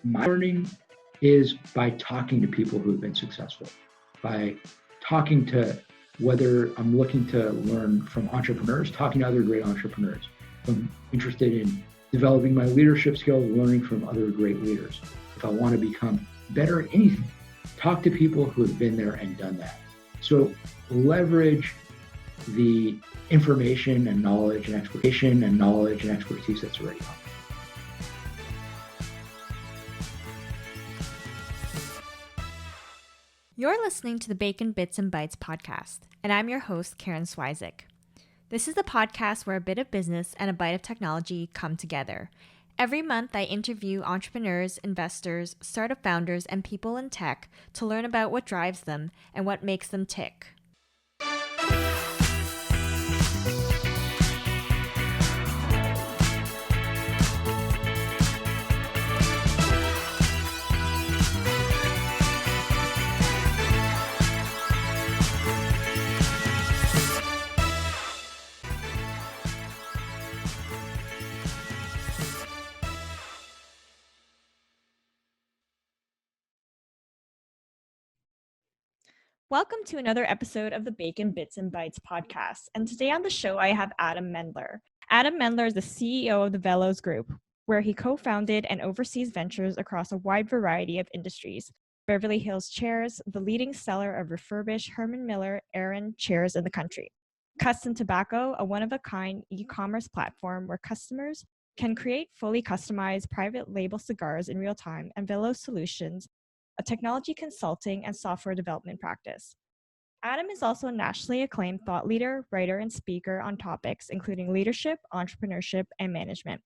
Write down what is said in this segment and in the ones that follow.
My learning is by talking to people who have been successful, by talking to, whether I'm looking to learn from entrepreneurs, talking to other great entrepreneurs. If I'm interested in developing my leadership skills, learning from other great leaders. If I want to become better at anything, talk to people who have been there and done that. So leverage the information and knowledge and expertise that's already on. You're listening to the Bacon Bits and Bites podcast, and I'm your host, Karen Swizik. This is the podcast where a bit of business and a bite of technology come together. Every month, I interview entrepreneurs, investors, startup founders, and people in tech to learn about what drives them and what makes them tick. Welcome to another episode of the Bacon Bits and Bites podcast. And today on the show, I have Adam Mendler. Adam Mendler is the CEO of the Veloz Group, where he co-founded and oversees ventures across a wide variety of industries. Beverly Hills Chairs, the leading seller of refurbished Herman Miller Aeron chairs in the country. Custom Tobacco, a one-of-a-kind e-commerce platform where customers can create fully customized private label cigars in real time, and Veloz Solutions, a technology consulting and software development practice. Adam is also a nationally acclaimed thought leader, writer, and speaker on topics including leadership, entrepreneurship, and management.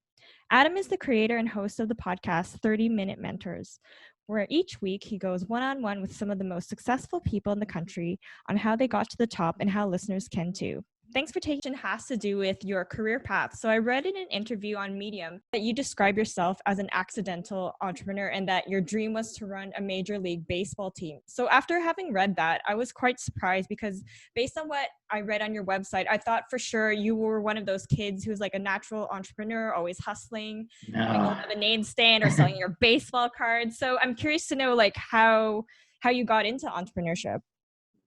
Adam is the creator and host of the podcast 30-Minute Mentors, where each week he goes one-on-one with some of the most successful people in the country on how they got to the top and how listeners can too. Thanks for taking has to do with your career path. So I read in an interview on Medium that you describe yourself as an accidental entrepreneur and that your dream was to run a Major League Baseball team. So after having read that, I was quite surprised because based on what I read on your website, I thought for sure you were one of those kids who's like a natural entrepreneur, always hustling, having a lemonade stand or selling your baseball cards. So I'm curious to know like how you got into entrepreneurship.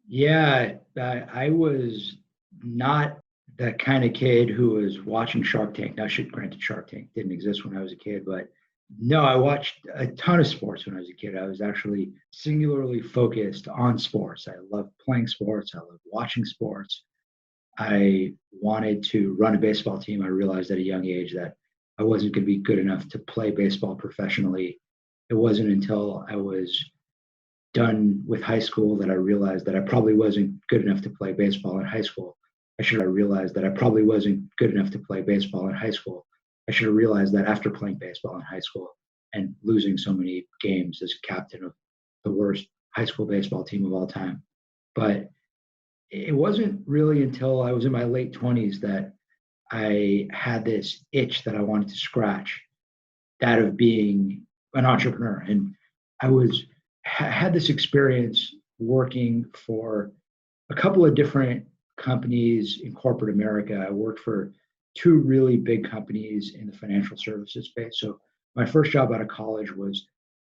Yeah, I was not the kind of kid who was watching Shark Tank. Now, granted, Shark Tank didn't exist when I was a kid, but no, I watched a ton of sports when I was a kid. I was actually singularly focused on sports. I loved playing sports. I loved watching sports. I wanted to run a baseball team. I realized at a young age that I wasn't going to be good enough to play baseball professionally. It wasn't until I was done with high school that I realized that I probably wasn't good enough to play baseball in high school. I should have realized that I probably wasn't good enough to play baseball in high school. I should have realized that after playing baseball in high school and losing so many games as captain of the worst high school baseball team of all time. But it wasn't really until I was in my late 20s that I had this itch that I wanted to scratch, that of being an entrepreneur. And I had this experience working for a couple of different companies in corporate America. I worked for two really big companies in the financial services space. So my first job out of college was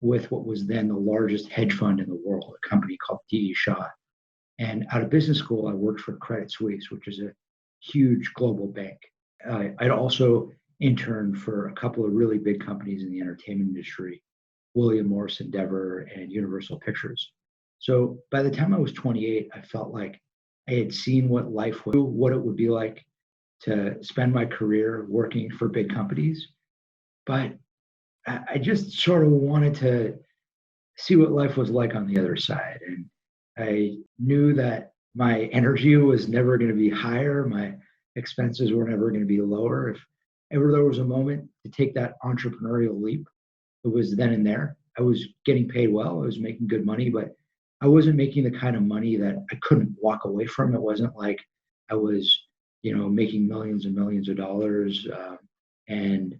with what was then the largest hedge fund in the world, a company called D.E. Shaw. And out of business school, I worked for Credit Suisse, which is a huge global bank. I'd also interned for a couple of really big companies in the entertainment industry, William Morris Endeavor and Universal Pictures. So by the time I was 28, I felt like I had seen what life was, what it would be like to spend my career working for big companies. But I just sort of wanted to see what life was like on the other side. And I knew that my energy was never going to be higher. My expenses were never going to be lower. If ever there was a moment to take that entrepreneurial leap, it was then and there. I was getting paid well. I was making good money, but I wasn't making the kind of money that I couldn't walk away from. It wasn't like I was, making millions and millions of dollars and,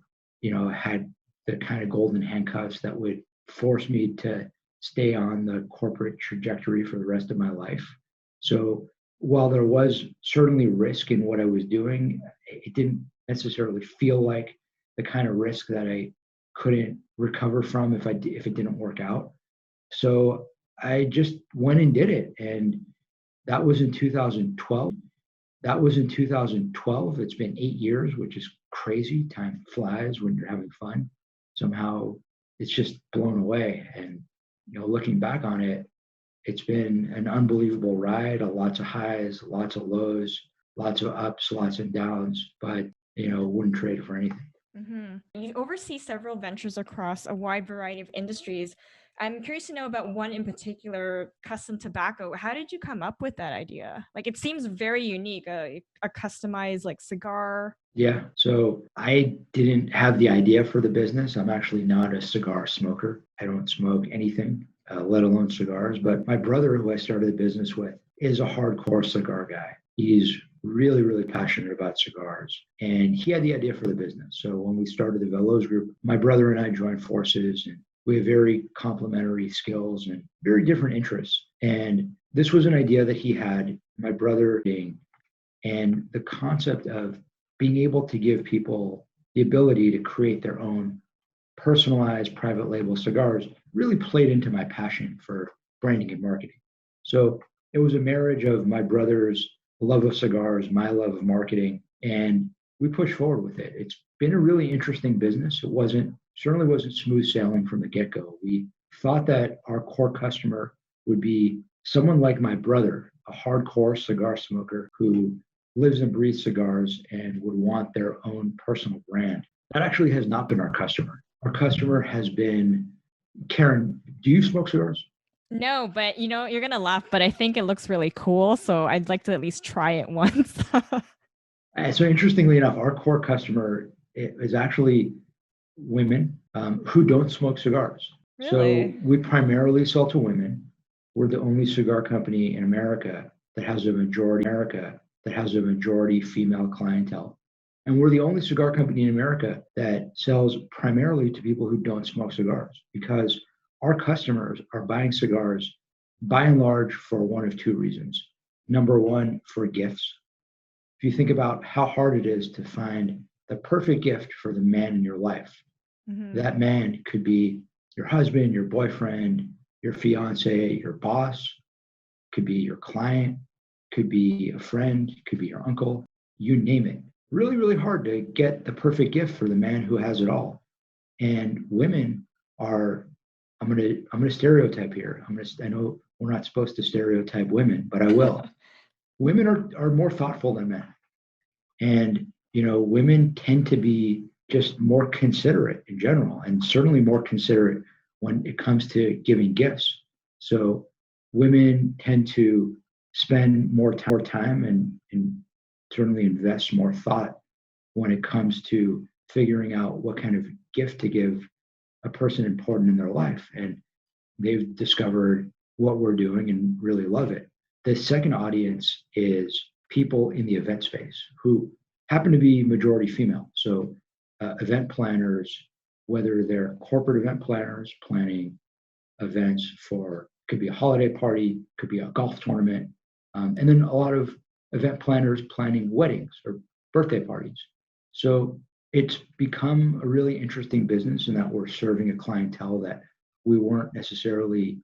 had the kind of golden handcuffs that would force me to stay on the corporate trajectory for the rest of my life. So while there was certainly risk in what I was doing, it didn't necessarily feel like the kind of risk that I couldn't recover from if it didn't work out. So I just went and did it. And that was in 2012. It's been 8 years, which is crazy. Time flies when you're having fun. Somehow it's just blown away. And, looking back on it, it's been an unbelievable ride, lots of highs, lots of lows, lots of ups, lots of downs, but, wouldn't trade it for anything. You oversee several ventures across a wide variety of industries. I'm curious to know about one in particular, custom tobacco. How did you come up with that idea? Like, it seems very unique, a customized like cigar. Yeah. So I didn't have the idea for the business. I'm actually not a cigar smoker. I don't smoke anything, let alone cigars. But my brother, who I started the business with, is a hardcore cigar guy. He's really, really passionate about cigars. And he had the idea for the business. So when we started the Veloz group, my brother and I joined forces, and we have very complementary skills and very different interests. And this was an idea that he had, my brother being, and the concept of being able to give people the ability to create their own personalized private label cigars really played into my passion for branding and marketing. So it was a marriage of my brother's love of cigars, my love of marketing, and we pushed forward with it. It's been a really interesting business. It certainly wasn't smooth sailing from the get-go. We thought that our core customer would be someone like my brother, a hardcore cigar smoker who lives and breathes cigars and would want their own personal brand. That actually has not been our customer. Our customer has been, Karen, do you smoke cigars? No, but you're going to laugh, but I think it looks really cool. So I'd like to at least try it once. So interestingly enough, our core customer is actually women who don't smoke cigars. Really? So we primarily sell to women. We're the only cigar company in America that has a majority female clientele. And we're the only cigar company in America that sells primarily to people who don't smoke cigars, because our customers are buying cigars by and large for one of two reasons. Number one, for gifts. If you think about how hard it is to find the perfect gift for the man in your life, that man could be your husband, your boyfriend, your fiance, your boss, could be your client, could be a friend, could be your uncle, you name it. Really, really hard to get the perfect gift for the man who has it all. And women are, I'm gonna stereotype here. I know we're not supposed to stereotype women, but I will. Women are more thoughtful than men. And women tend to be just more considerate in general, and certainly more considerate when it comes to giving gifts. So women tend to spend more time and certainly invest more thought when it comes to figuring out what kind of gift to give a person important in their life. And they've discovered what we're doing and really love it. The second audience is people in the event space who happen to be majority female. So event planners, whether they're corporate event planners planning events for, could be a holiday party, could be a golf tournament, and then a lot of event planners planning weddings or birthday parties. So it's become a really interesting business in that we're serving a clientele that we weren't necessarily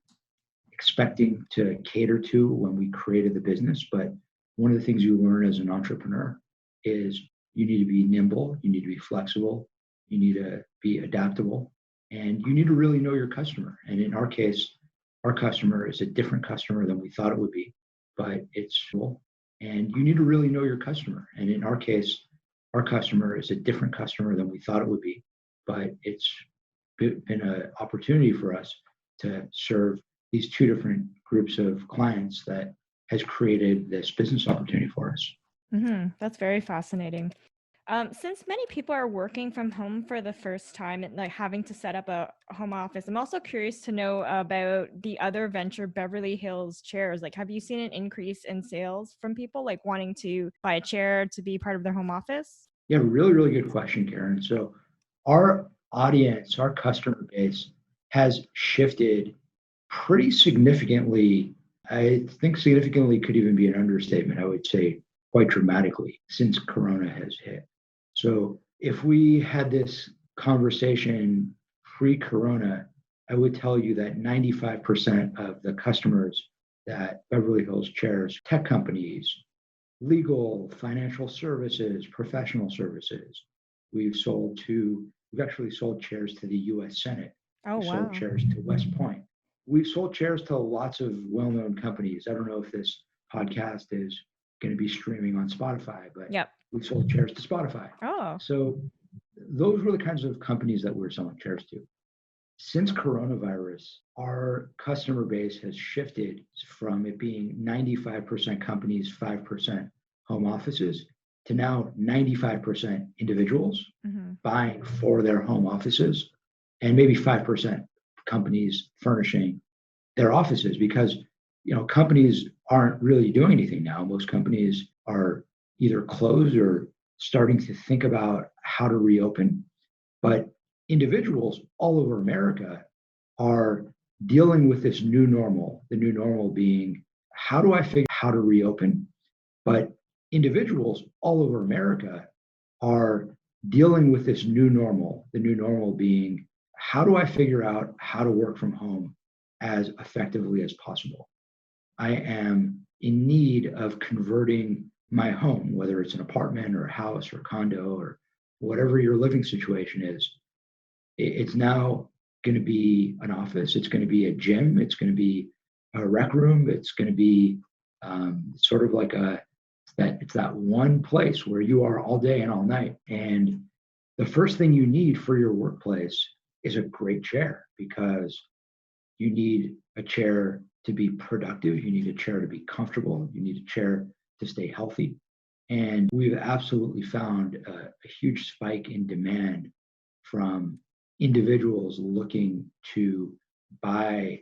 expecting to cater to when we created the business. But one of the things you learn as an entrepreneur is you need to be nimble, you need to be flexible, you need to be adaptable, and you need to really know your customer. And in our case, our customer is a different customer than we thought it would be, but it's cool. And you need to really know your customer. And in our case, our customer is a different customer than we thought it would be, but it's been an opportunity for us to serve these two different groups of clients that has created this business opportunity for us. That's very fascinating. Since many people are working from home for the first time and like having to set up a home office, I'm also curious to know about the other venture, Beverly Hills Chairs. Like, have you seen an increase in sales from people like wanting to buy a chair to be part of their home office? Yeah, really, really good question, Karen. So our audience, our customer base has shifted pretty significantly. I think significantly could even be an understatement. I would say quite dramatically since Corona has hit. So if we had this conversation pre-corona, I would tell you that 95% of the customers that Beverly Hills Chairs, tech companies, legal, financial services, professional services, we've actually sold chairs to the US Senate. Oh, We've sold wow. chairs to West Point. We've sold chairs to lots of well-known companies. I don't know if this podcast is going to be streaming on Spotify, but Yep. we've sold chairs to Spotify. Oh, So those were the kinds of companies that we're selling chairs to. Since coronavirus, our customer base has shifted from it being 95% companies, 5% home offices, to now 95% individuals buying for their home offices, and maybe 5% companies furnishing their offices, because companies aren't really doing anything now. Most companies are either closed or starting to think about how to reopen. But individuals all over America are dealing with this new normal, the new normal being, how do I figure out how to reopen? But individuals all over America are dealing with this new normal, the new normal being, how do I figure out how to work from home as effectively as possible? I am in need of converting my home, whether it's an apartment or a house or a condo or whatever your living situation is. It's now going to be an office. It's going to be a gym. It's going to be a rec room. It's going to be sort of like it's that one place where you are all day and all night. And the first thing you need for your workplace is a great chair, because you need a chair to be productive. You need a chair to be comfortable. You need a chair to stay healthy. And we've absolutely found a huge spike in demand from individuals looking to buy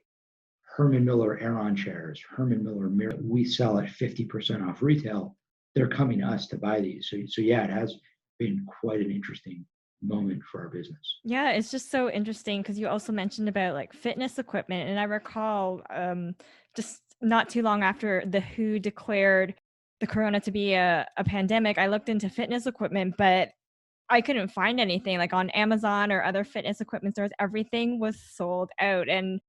Herman Miller Aeron chairs, Herman Miller mirror. We sell at 50% off retail. They're coming to us to buy these. So yeah, it has been quite an interesting moment for our business. Yeah, it's just so interesting because you also mentioned about like fitness equipment. And I recall just not too long after the WHO declared the corona to be a pandemic, I looked into fitness equipment, but I couldn't find anything like on Amazon or other fitness equipment stores. Everything was sold out. And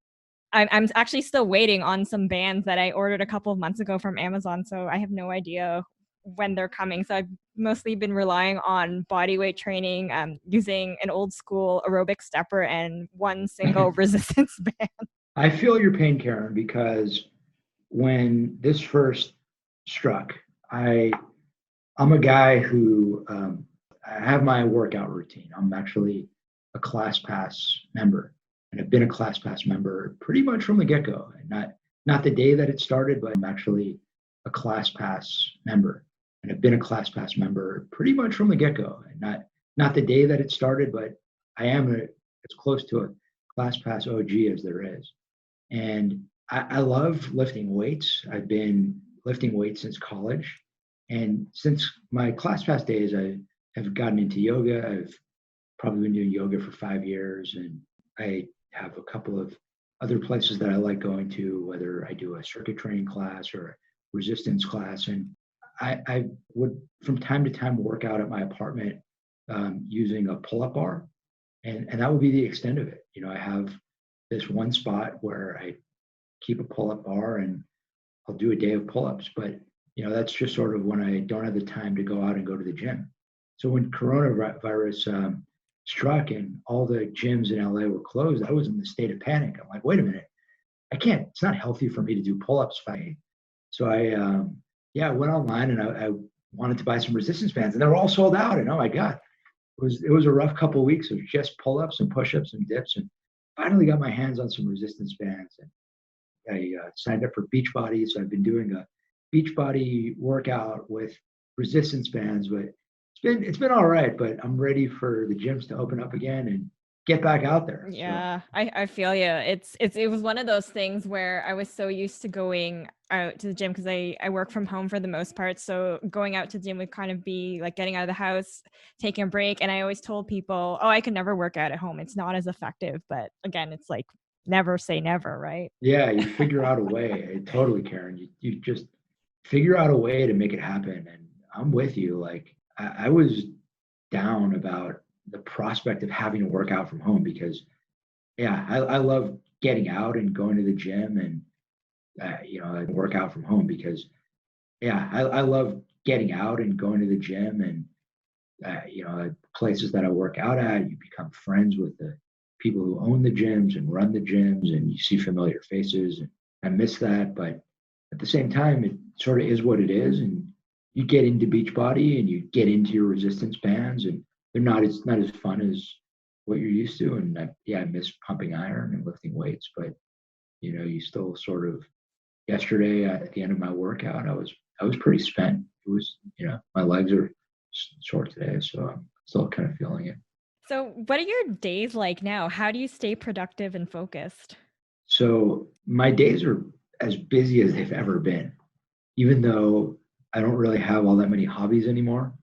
I'm actually still waiting on some bands that I ordered a couple of months ago from Amazon. So I have no idea when they're coming. So I've mostly been relying on body weight training, using an old school aerobic stepper and one single resistance band. I feel your pain, Karen, because when this first struck, I'm a guy who I have my workout routine. I'm actually a ClassPass member, and I've been a ClassPass member pretty much from the get-go. Not the day that it started, but I'm actually a ClassPass member, and I've been a ClassPass member pretty much from the get-go. And not the day that it started, but I am as close to a ClassPass OG as there is. And I love lifting weights. I've been lifting weights since college. And since my ClassPass days, I have gotten into yoga. I've probably been doing yoga for 5 years. And I have a couple of other places that I like going to, whether I do a circuit training class or a resistance class. And I would, from time to time, work out at my apartment using a pull-up bar. And that would be the extent of it. I have this one spot where I keep a pull-up bar and I'll do a day of pull-ups. But that's just sort of when I don't have the time to go out and go to the gym. So when coronavirus struck and all the gyms in LA were closed, I was in the state of panic. I'm like, wait a minute, it's not healthy for me to do pull-ups. So I went online and I wanted to buy some resistance bands, and they were all sold out. And oh my God, it was a rough couple of weeks of just pull-ups and push-ups and dips, and finally got my hands on some resistance bands. And I signed up for Beachbody. So I've been doing a Beachbody workout with resistance bands, but it's been all right. But I'm ready for the gyms to open up again and get back out there. Yeah, so. I feel you. It was one of those things where I was so used to going out to the gym because I work from home for the most part. So going out to the gym would kind of be like getting out of the house, taking a break. And I always told people, oh, I can never work out at home. It's not as effective. But again, it's like never say never, right? Yeah, you figure out a way. Totally, Karen. You just figure out a way to make it happen. And I'm with you. Like I was down about the prospect of having to work out from home because yeah, I love getting out and going to the gym and, I work out from home because, yeah, I love getting out and going to the gym and, places that I work out at. You become friends with the people who own the gyms and run the gyms, and you see familiar faces. And I miss that, but at the same time, it sort of is what it is. And you get into Beachbody and you get into your resistance bands, and it's not as fun as what you're used to. And I miss pumping iron and lifting weights, but you still sort of. Yesterday at the end of my workout, I was pretty spent. It was, my legs are sore today, so I'm still kind of feeling it. So, what are your days like now? How do you stay productive and focused? So my days are as busy as they've ever been, even though I don't really have all that many hobbies anymore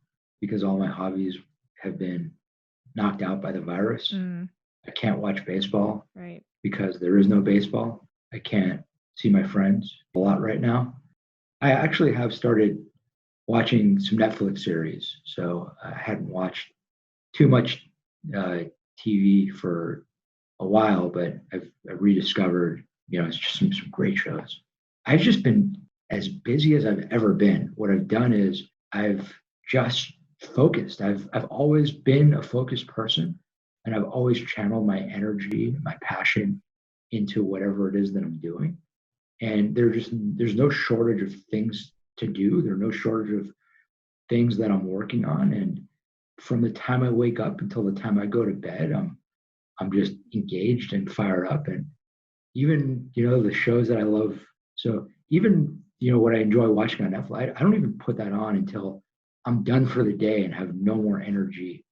because all my hobbies have been knocked out by the virus. Mm, I can't watch baseball right. because there is no baseball. I can't see my friends a lot right now. I actually have started watching some Netflix series. So I hadn't watched too much uh, TV for a while, but I've rediscovered, it's just some great shows. I've just been as busy as I've ever been. What I've done is I've just focused. I've always been a focused person, and I've always channeled my energy, my passion into whatever it is that I'm doing. And there's no shortage of things to do. There's no shortage of things that I'm working on. And from the time I wake up until the time I go to bed, I'm just engaged and fired up. And even, the shows that I love. So even, what I enjoy watching on Netflix, I don't even put that on until I'm done for the day and have no more energy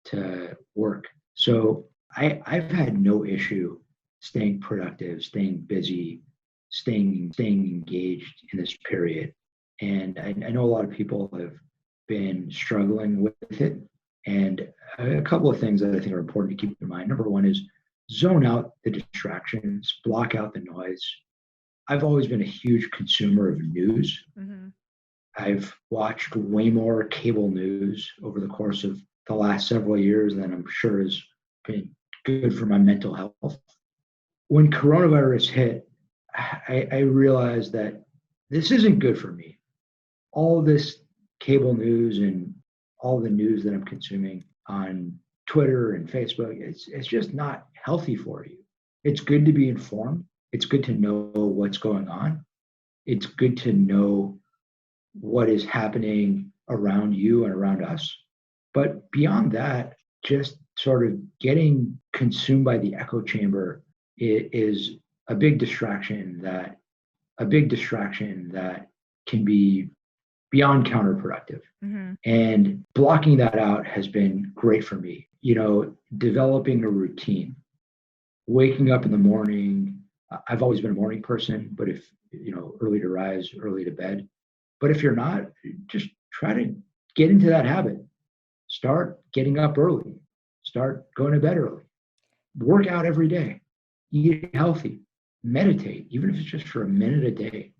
to work. So I've had no issue staying productive, staying busy, staying engaged in this period. And I know a lot of people have been struggling with it. And a couple of things that I think are important to keep in mind. Number one is zone out the distractions, block out the noise. I've always been a huge consumer of news. Hmm. I've watched way more cable news over the course of the last several years than I'm sure has been good for my mental health. When coronavirus hit, I realized that this isn't good for me. All this cable news and all the news that I'm consuming on Twitter and Facebook, it's just not healthy for you. It's good to be informed. It's good to know what's going on. It's good to know what is happening around you and around us. But beyond that, just sort of getting consumed by the echo chamber is a big distraction that can be beyond counterproductive. Hmm. And blocking that out has been great for me. Developing a routine, waking up in the morning. I've always been a morning person, but if, early to rise, early to bed. But if you're not, just try to get into that habit. Start getting up early, start going to bed early, work out every day, eat healthy, meditate, even if it's just for a minute a day.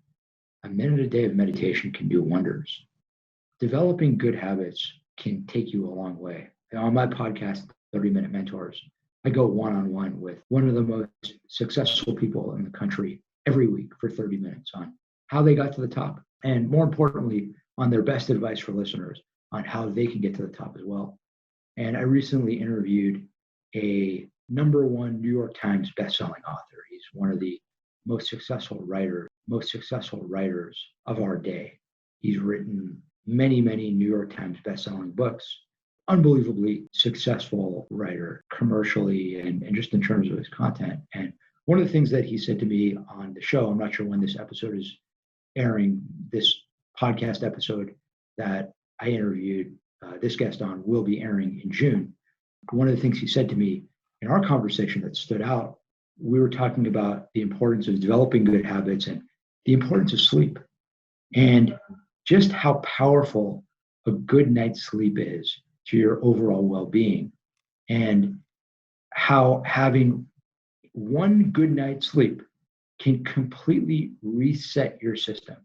A minute a day of meditation can do wonders. Developing good habits can take you a long way. On my podcast, 30-Minute Mentors, I go one-on-one with one of the most successful people in the country every week for 30 minutes on how they got to the top. And more importantly, on their best advice for listeners on how they can get to the top as well. And I recently interviewed a number one New York Times bestselling author. He's one of the most successful writers of our day. He's written many, many New York Times bestselling books. Unbelievably successful writer commercially and just in terms of his content. And one of the things that he said to me on the show, I'm not sure when this episode is airing, this podcast episode that I interviewed this guest on will be airing in June. One of the things he said to me in our conversation that stood out, we were talking about the importance of developing good habits and the importance of sleep and just how powerful a good night's sleep is to your overall well-being, and how having one good night's sleep can completely reset your system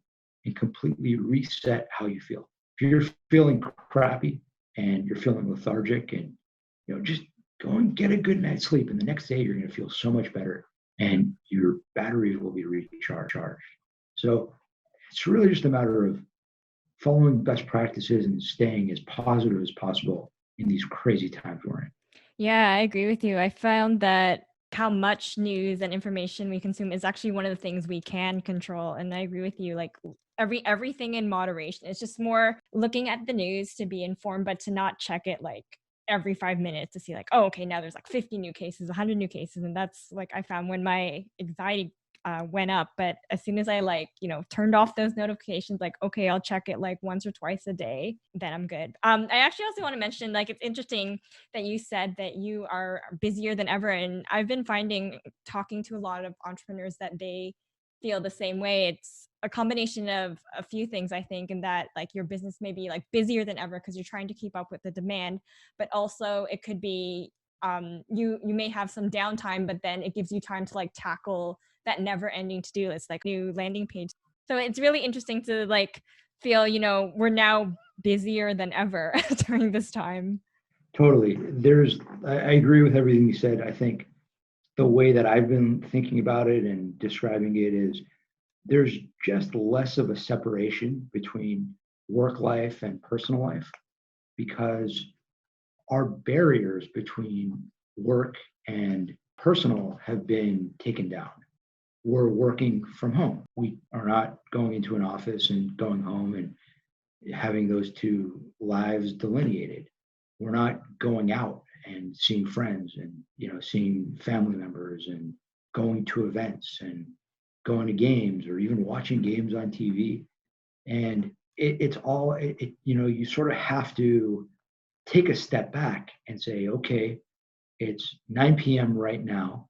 and completely reset how you feel. If you're feeling crappy and you're feeling lethargic and just go and get a good night's sleep. And the next day, you're going to feel so much better and your batteries will be recharged. So it's really just a matter of following best practices and staying as positive as possible in these crazy times we're in. Yeah, I agree with you. I found that how much news and information we consume is actually one of the things we can control. And I agree with you, like everything in moderation. It's just more looking at the news to be informed, but to not check it like every 5 minutes to see like, oh, okay, now there's like 50 new cases, 100 new cases. And that's like I found when my anxiety went up. But as soon as I turned off those notifications, like, okay, I'll check it like once or twice a day, then I'm good. I actually also want to mention, like, it's interesting that you said that you are busier than ever. And I've been finding, talking to a lot of entrepreneurs, that they feel the same way. It's a combination of a few things, I think, and that like your business may be like busier than ever because you're trying to keep up with the demand, but also it could be you may have some downtime, but then it gives you time to like tackle that never ending to-do list, like new landing page. So it's really interesting to like feel, we're now busier than ever during this time. Totally. I agree with everything you said. I think the way that I've been thinking about it and describing it is there's just less of a separation between work life and personal life because our barriers between work and personal have been taken down. We're working from home. We are not going into an office and going home and having those two lives delineated. We're not going out and seeing friends and seeing family members and going to events and going to games or even watching games on TV. And it's all you sort of have to take a step back and say, okay, it's 9 p.m. right now.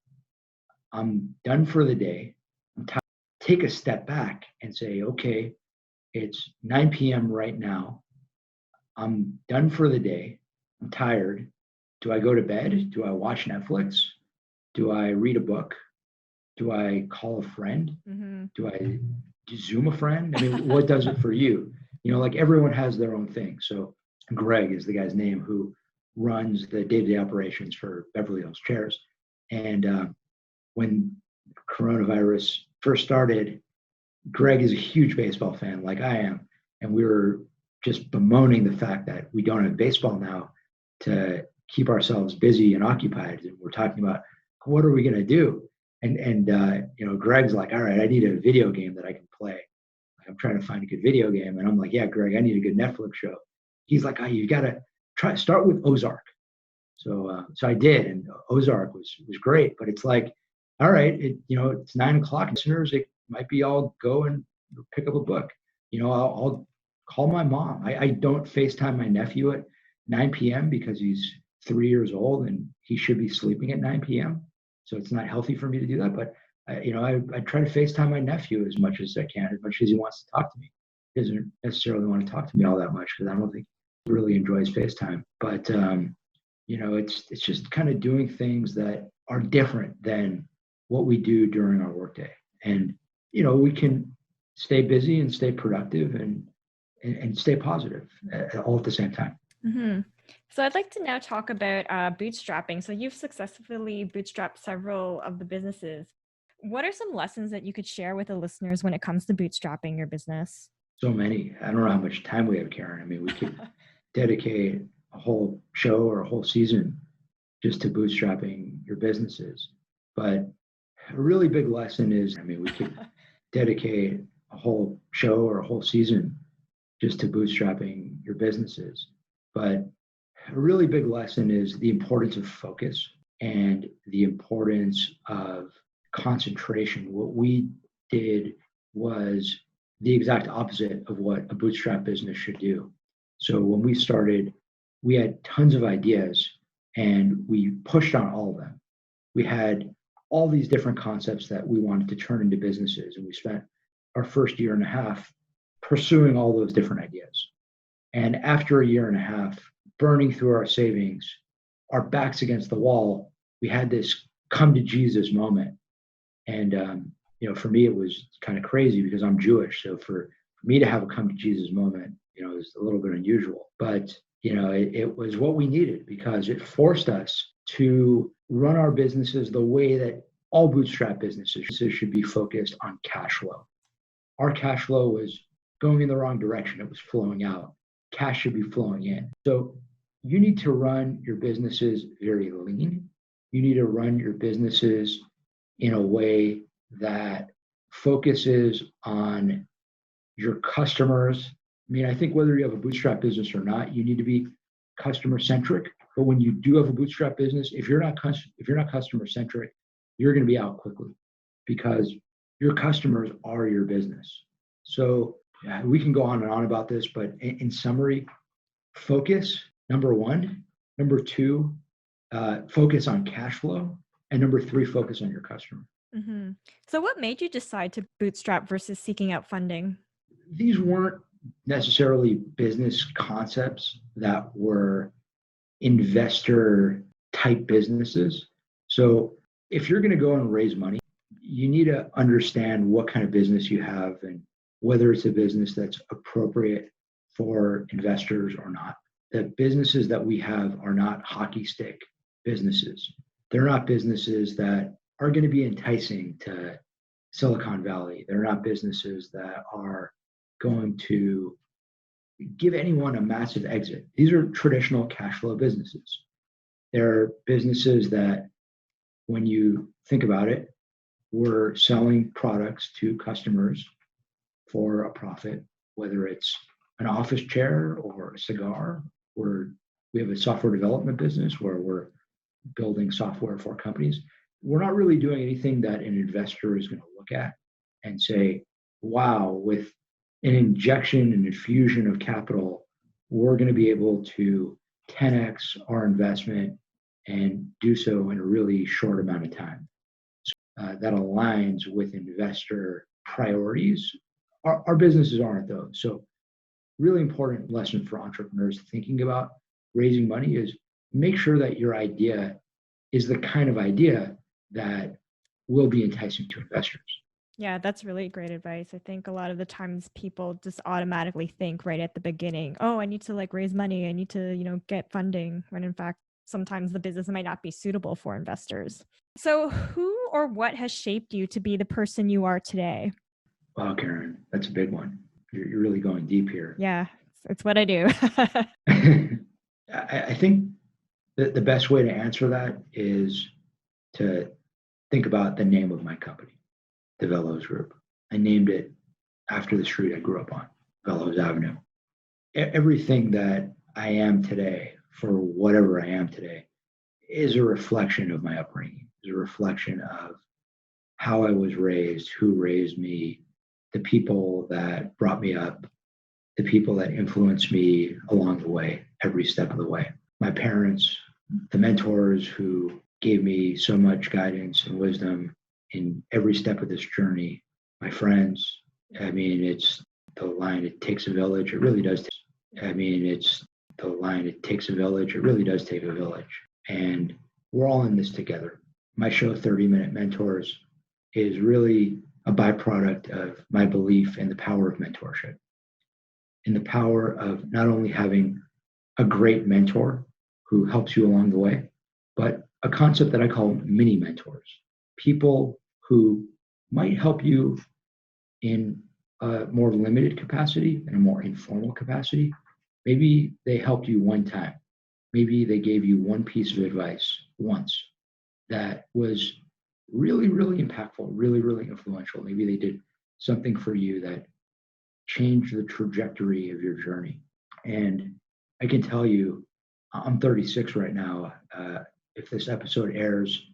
I'm done for the day. Take a step back and say, okay, it's 9 p.m. right now. I'm done for the day. I'm tired. Do I go to bed? Do I watch Netflix? Do I read a book? Do I call a friend? Mm-hmm. Do I Zoom a friend? I mean, what does it for you? Like everyone has their own thing. So Greg is the guy's name who runs the day-to-day operations for Beverly Hills Chairs. And when coronavirus first started, Greg is a huge baseball fan like I am. And we were just bemoaning the fact that we don't have baseball now to keep ourselves busy and occupied. And we're talking about, what are we going to do? And Greg's like, all right, I need a video game that I can play. I'm trying to find a good video game. And I'm like, yeah, Greg, I need a good Netflix show. He's like, oh, you got to start with Ozark. So I did. And Ozark was great. But it's like, all right, it's 9:00. Listeners, it might be I'll go and pick up a book. I'll call my mom. I don't FaceTime my nephew at 9 p.m. because he's 3 years old and he should be sleeping at 9 p.m. So it's not healthy for me to do that. But I try to FaceTime my nephew as much as I can, as much as he wants to talk to me. He doesn't necessarily want to talk to me all that much because I don't think he really enjoys FaceTime. But it's just kind of doing things that are different than what we do during our workday. And we can stay busy and stay productive and stay positive all at the same time. Mm-hmm. So I'd like to now talk about bootstrapping. So you've successfully bootstrapped several of the businesses. What are some lessons that you could share with the listeners when it comes to bootstrapping your business? So many. I don't know how much time we have, Karen. I mean, we could dedicate a whole show or a whole season just to bootstrapping your businesses. But a really big lesson is, we could dedicate a whole show or a whole season just to bootstrapping your businesses. But a really big lesson is the importance of focus and the importance of concentration. What we did was the exact opposite of what a bootstrap business should do. So when we started, we had tons of ideas and we pushed on all of them. We had all these different concepts that we wanted to turn into businesses. And we spent our first year and a half pursuing all those different ideas. And after a year and a half, burning through our savings, our backs against the wall, we had this come to Jesus moment. And, for me, it was kind of crazy because I'm Jewish. So for me to have a come to Jesus moment, is a little bit unusual. But, it was what we needed because it forced us to run our businesses the way that all bootstrap businesses should be focused on cash flow. Our cash flow was going in the wrong direction. It was flowing out. Cash should be flowing in. So you need to run your businesses very lean. You need to run your businesses in a way that focuses on your customers. I mean, I think whether you have a bootstrap business or not, you need to be customer centric. But when you do have a bootstrap business, if you're not customer centric, you're going to be out quickly because your customers are your business. So we can go on and on about this, but in summary, focus, number one. Number two, focus on cash flow. And number three, focus on your customer. Mm-hmm. So what made you decide to bootstrap versus seeking out funding? These weren't necessarily business concepts that were investor type businesses. So if you're going to go and raise money, you need to understand what kind of business you have and whether it's a business that's appropriate for investors or not. The businesses that we have are not hockey stick businesses. They're not businesses that are going to be enticing to Silicon Valley. They're not businesses that are going to give anyone a massive exit. These are traditional cash flow businesses. They're businesses that, when you think about it, we're selling products to customers for a profit, whether it's an office chair or a cigar. We have a software development business where we're building software for companies. We're not really doing anything that an investor is going to look at and say, wow, with an injection and infusion of capital, we're going to be able to 10x our investment and do so in a really short amount of time. So, that aligns with investor priorities. Our businesses aren't those. So really important lesson for entrepreneurs thinking about raising money is make sure that your idea is the kind of idea that will be enticing to investors. Yeah, that's really great advice. I think a lot of the times people just automatically think right at the beginning, oh, I need to raise money. I need to, get funding, when in fact, sometimes the business might not be suitable for investors. So who or what has shaped you to be the person you are today? Wow, Karen, that's a big one. You're really going deep here. Yeah, it's what I do. I think that the best way to answer that is to think about the name of my company, the Veloz Group. I named it after the street I grew up on, Veloz Avenue. Everything that I am today, for whatever I am today, is a reflection of my upbringing, is a reflection of how I was raised, who raised me, the people that brought me up, the people that influenced me along the way, every step of the way. My parents, the mentors who gave me so much guidance and wisdom in every step of this journey, my friends. I mean, it's the line, it takes a village. It really does. It's the line, it takes a village. It really does take a village. And we're all in this together. My show, 30-Minute Mentors, is really a byproduct of my belief in the power of mentorship, in the power of not only having a great mentor who helps you along the way, but a concept that I call mini mentors, people who might help you in a more limited capacity, in a more informal capacity. Maybe they helped you one time. Maybe they gave you one piece of advice once that was really, really impactful, really, really influential. Maybe they did something for you that changed the trajectory of your journey. And I can tell you, I'm 36 right now. If this episode airs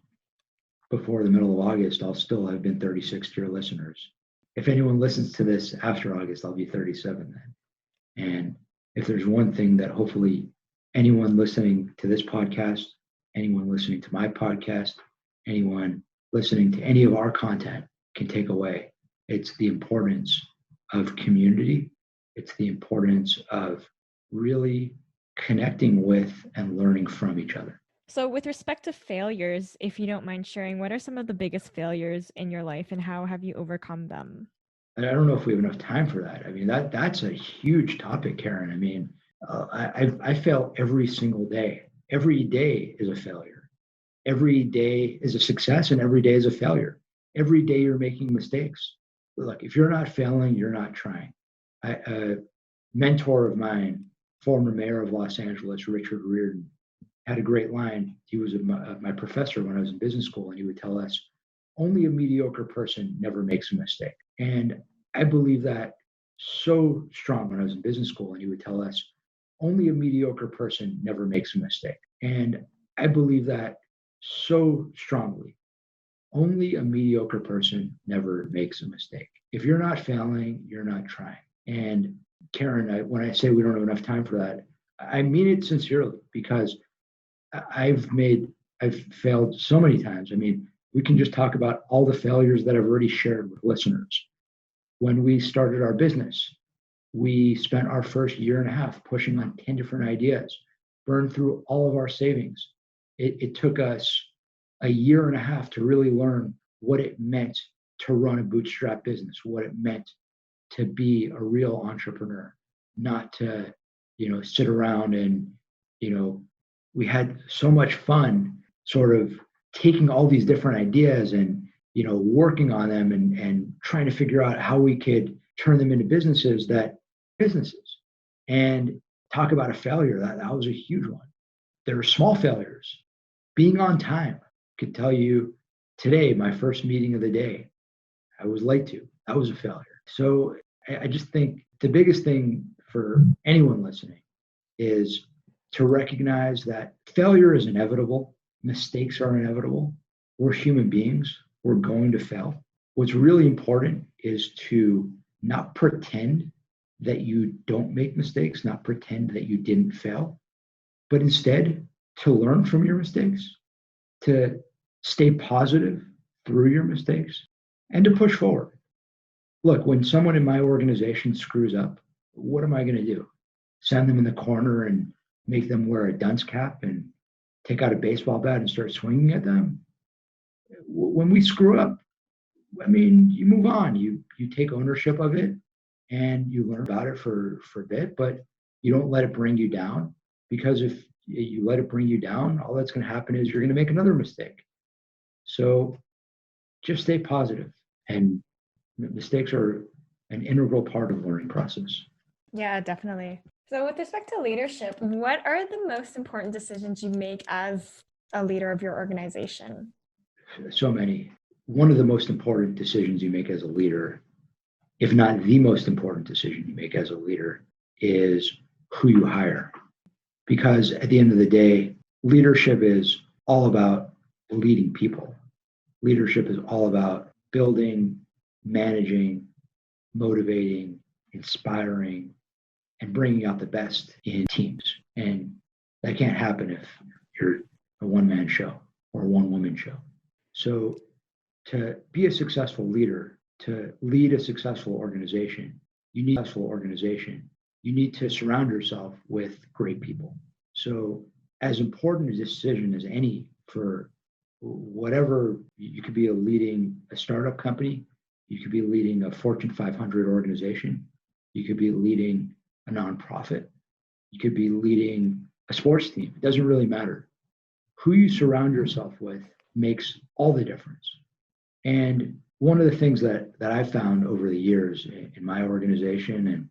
before the middle of August, I'll still have been 36 to your listeners. If anyone listens to this after August, I'll be 37 then. And if there's one thing that hopefully anyone listening to this podcast, anyone listening to my podcast, anyone listening to any of our content can take away, it's the importance of community. It's the importance of really connecting with and learning from each other. So with respect to failures, if you don't mind sharing, what are some of the biggest failures in your life and how have you overcome them? And I don't know if we have enough time for that. I mean, that's a huge topic, Karen. I mean, I fail every single day. Every day is a failure. every day is a success and every day is a failure. Every day you're making mistakes. Look, if you're not failing, you're not trying. A mentor of mine, former mayor of Los Angeles, Richard Reardon, had a great line. He was my professor when I was in business school, and he would tell us, only a mediocre person never makes a mistake. And I believe that so strong when I was in business school, and he would tell us, only a mediocre person never makes a mistake. And I believe that so strongly. Only a mediocre person never makes a mistake. If you're not failing, you're not trying. And Karen, when I say we don't have enough time for that, I mean it sincerely, because I've failed so many times. I mean, we can just talk about all the failures that I've already shared with listeners. When we started our business, we spent our first year and a half pushing on 10 different ideas, burned through all of our savings. It took us a year and a half to really learn what it meant to run a bootstrap business, what it meant to be a real entrepreneur, not to, sit around and, we had so much fun sort of taking all these different ideas and, working on them and trying to figure out how we could turn them into businesses and talk about a failure. That was a huge one. There were small failures. Being on time. Could tell you today, my first meeting of the day, I was late to. That was a failure. So I just think the biggest thing for anyone listening is to recognize that failure is inevitable. Mistakes are inevitable. We're human beings. We're going to fail. What's really important is to not pretend that you don't make mistakes, not pretend that you didn't fail, but instead to learn from your mistakes, to stay positive through your mistakes, and to push forward. Look, when someone in my organization screws up, what am I going to do? Send them in the corner and make them wear a dunce cap and take out a baseball bat and start swinging at them? When we screw up, I mean, you move on. You take ownership of it and you learn about it for a bit, but you don't let it bring you down, because if you let it bring you down, all that's going to happen is you're going to make another mistake. So just stay positive, and mistakes are an integral part of the learning process. Yeah, definitely. So with respect to leadership, what are the most important decisions you make as a leader of your organization? So many. One of the most important decisions you make as a leader, if not the most important decision you make as a leader, is who you hire. Because at the end of the day, leadership is all about leading people. Leadership is all about building, managing, motivating, inspiring, and bringing out the best in teams. And that can't happen if you're a one-man show or a one-woman show. So to be a successful leader, to lead a successful organization, you need to surround yourself with great people. So as important a decision as any for whatever, you could be leading a startup company, you could be leading a Fortune 500 organization, you could be leading a nonprofit, you could be leading a sports team. It doesn't really matter. Who you surround yourself with makes all the difference. And one of the things that I've found over the years in my organization, and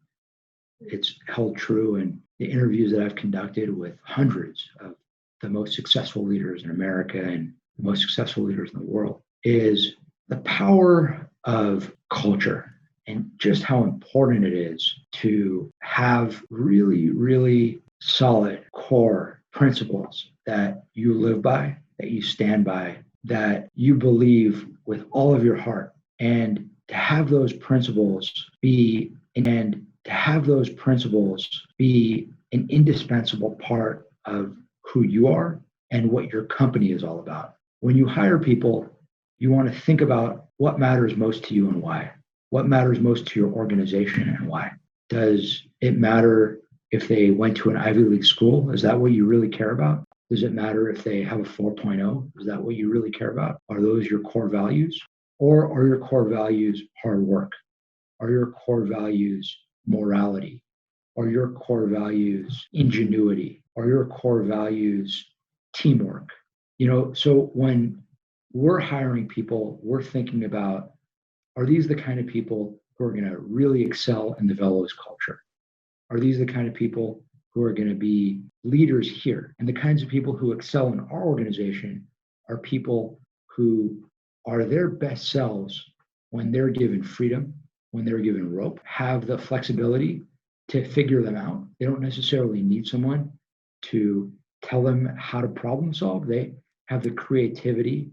it's held true in the interviews that I've conducted with hundreds of the most successful leaders in America and the most successful leaders in the world, is the power of culture and just how important it is to have really, really solid core principles that you live by, that you stand by, that you believe with all of your heart, and to have those principles be an indispensable part of who you are and what your company is all about. When you hire people, you want to think about what matters most to you and why. What matters most to your organization and why? Does it matter if they went to an Ivy League school? Is that what you really care about? Does it matter if they have a 4.0? Is that what you really care about? Are those your core values? Or are your core values hard work? Are your core values morality? Are your core values ingenuity? Are your core values teamwork? So when we're hiring people, we're thinking about, are these the kind of people who are going to really excel in the Veloz culture? Are these the kind of people who are going to be leaders here? And the kinds of people who excel in our organization are people who are their best selves when they're given freedom, when they're given rope, have the flexibility to figure them out. They don't necessarily need someone to tell them how to problem solve. They have the creativity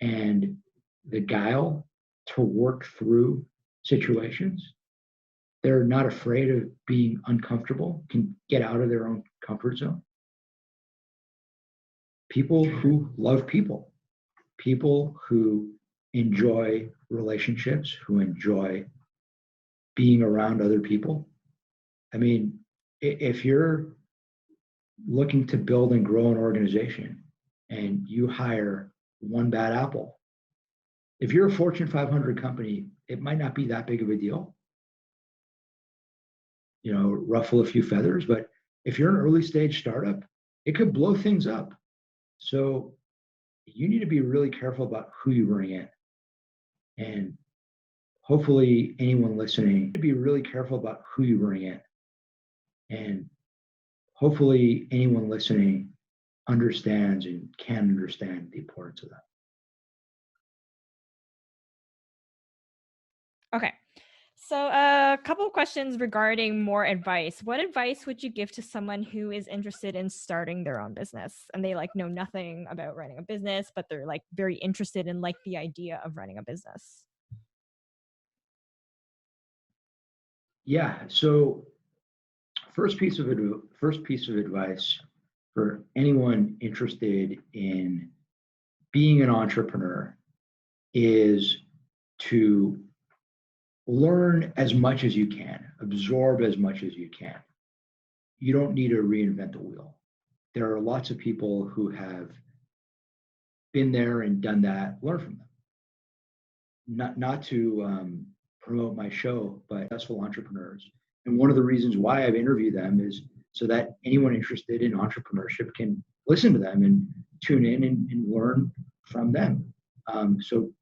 and the guile to work through situations. They're not afraid of being uncomfortable, can get out of their own comfort zone. People who love people, people who enjoy relationships, who enjoy being around other people. I mean, if you're looking to build and grow an organization and you hire one bad apple, if you're a Fortune 500 company, it might not be that big of a deal. Ruffle a few feathers, but if you're an early stage startup, it could blow things up. So you need to be really careful about who you bring in. And hopefully anyone listening, be really careful about who you bring in. And hopefully anyone listening understands and can understand the importance of that. Okay. So a couple of questions regarding more advice. What advice would you give to someone who is interested in starting their own business and they know nothing about running a business, but they're very interested in the idea of running a business? Yeah. So first piece of advice for anyone interested in being an entrepreneur is to learn as much as you can, absorb as much as you can. You don't need to reinvent the wheel. There are lots of people who have been there and done that. Learn from them. Not to promote my show, but successful entrepreneurs. And one of the reasons why I've interviewed them is so that anyone interested in entrepreneurship can listen to them and tune in and learn from them. So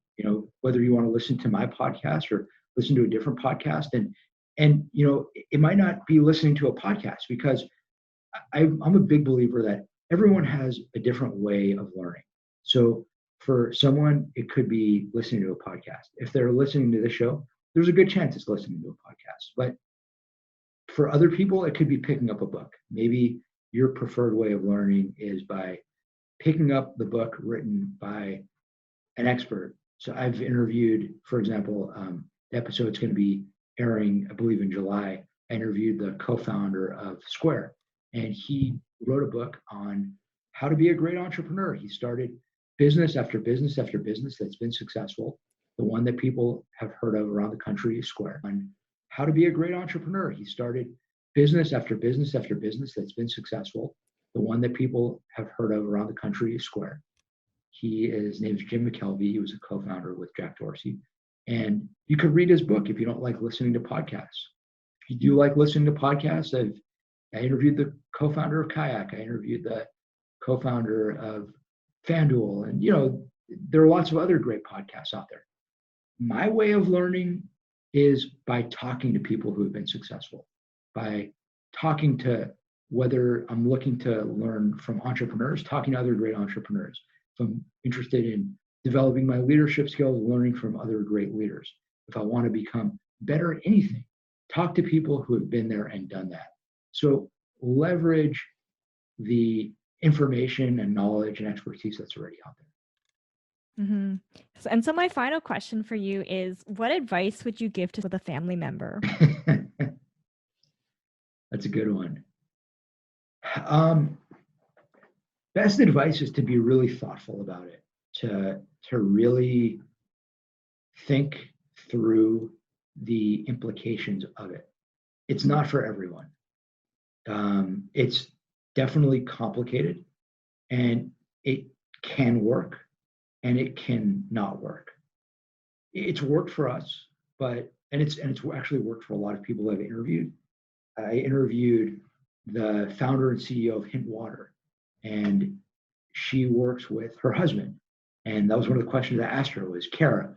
whether you want to listen to my podcast or listen to a different podcast, and it might not be listening to a podcast, because I'm a big believer that everyone has a different way of learning. So for someone, it could be listening to a podcast. If they're listening to this show, there's a good chance it's listening to a podcast. But for other people, it could be picking up a book. Maybe your preferred way of learning is by picking up the book written by an expert. So I've interviewed, for example, the episode's going to be airing, I believe, in July. I interviewed the co-founder of Square, and he wrote a book on how to be a great entrepreneur. He started business after business after business that's been successful. The one that people have heard of around the country is Square. On how to be a great entrepreneur, he started business after business after business that's been successful. The one that people have heard of around the country is Square. His name is Jim McKelvey. He was a co-founder with Jack Dorsey. And you could read his book if you don't like listening to podcasts. If you do like listening to podcasts, I interviewed the co-founder of Kayak. I interviewed the co-founder of FanDuel. And, there are lots of other great podcasts out there. My way of learning is by talking to people who have been successful, by talking to, whether I'm looking to learn from entrepreneurs, talking to other great entrepreneurs. If I'm interested in developing my leadership skills, learning from other great leaders. If I want to become better at anything, talk to people who have been there and done that. So leverage the information and knowledge and expertise that's already out there. Mm-hmm. And so my final question for you is, what advice would you give to the family member? That's a good one. Best advice is to be really thoughtful about it, to really think through the implications of it. It's not for everyone. It's definitely complicated, and it can work and it can not work. It's worked for us, and it's actually worked for a lot of people I've interviewed. I interviewed the founder and CEO of Hint Water, and she works with her husband. And that was one of the questions I asked her was, Kara,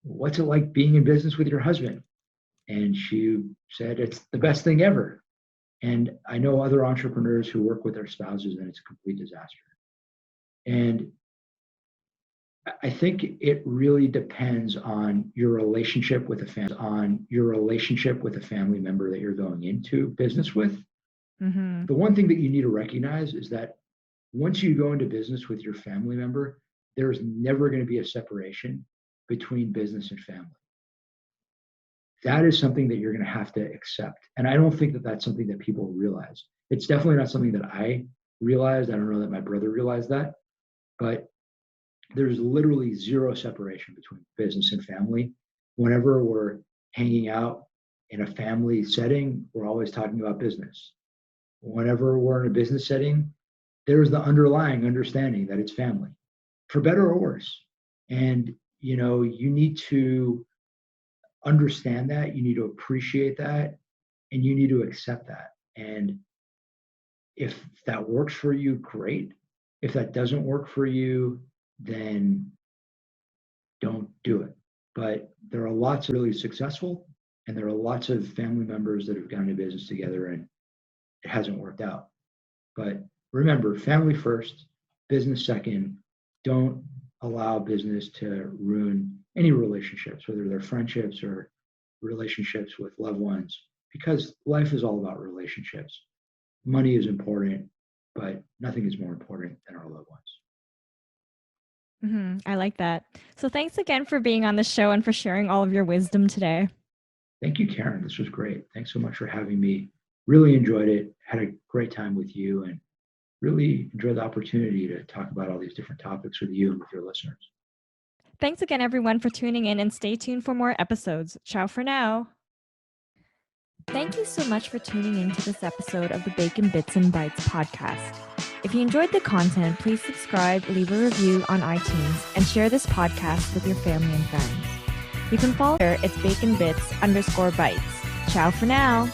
what's it like being in business with your husband? And she said, it's the best thing ever. And I know other entrepreneurs who work with their spouses and it's a complete disaster. And I think it really depends on your relationship with a family, member that you're going into business with. Mm-hmm. The one thing that you need to recognize is that once you go into business with your family member, there's never going to be a separation between business and family. That is something that you're going to have to accept. And I don't think that that's something that people realize. It's definitely not something that I realized. I don't know that my brother realized that, but there's literally zero separation between business and family. Whenever we're hanging out in a family setting, we're always talking about business. Whenever we're in a business setting, there's the underlying understanding that it's family, for better or worse. And, you need to understand that, you need to appreciate that, and you need to accept that. And if that works for you, great. If that doesn't work for you, then don't do it. But there are lots of really successful, and there are lots of family members that have gone into business together and it hasn't worked out. But remember, family first, business second. Don't allow business to ruin any relationships, whether they're friendships or relationships with loved ones, because life is all about relationships. Money is important, but nothing is more important than our loved ones. Mm-hmm. I like that. So thanks again for being on the show and for sharing all of your wisdom today. Thank you, Karen. This was great. Thanks so much for having me. Really enjoyed it. Had a great time with you and really enjoyed the opportunity to talk about all these different topics with you and with your listeners. Thanks again, everyone, for tuning in, and stay tuned for more episodes. Ciao for now. Thank you so much for tuning in to this episode of the Bacon Bits and Bites podcast. If you enjoyed the content, please subscribe, leave a review on iTunes, and share this podcast with your family and friends. You can follow her, it's Bacon Bits _bites. Ciao for now.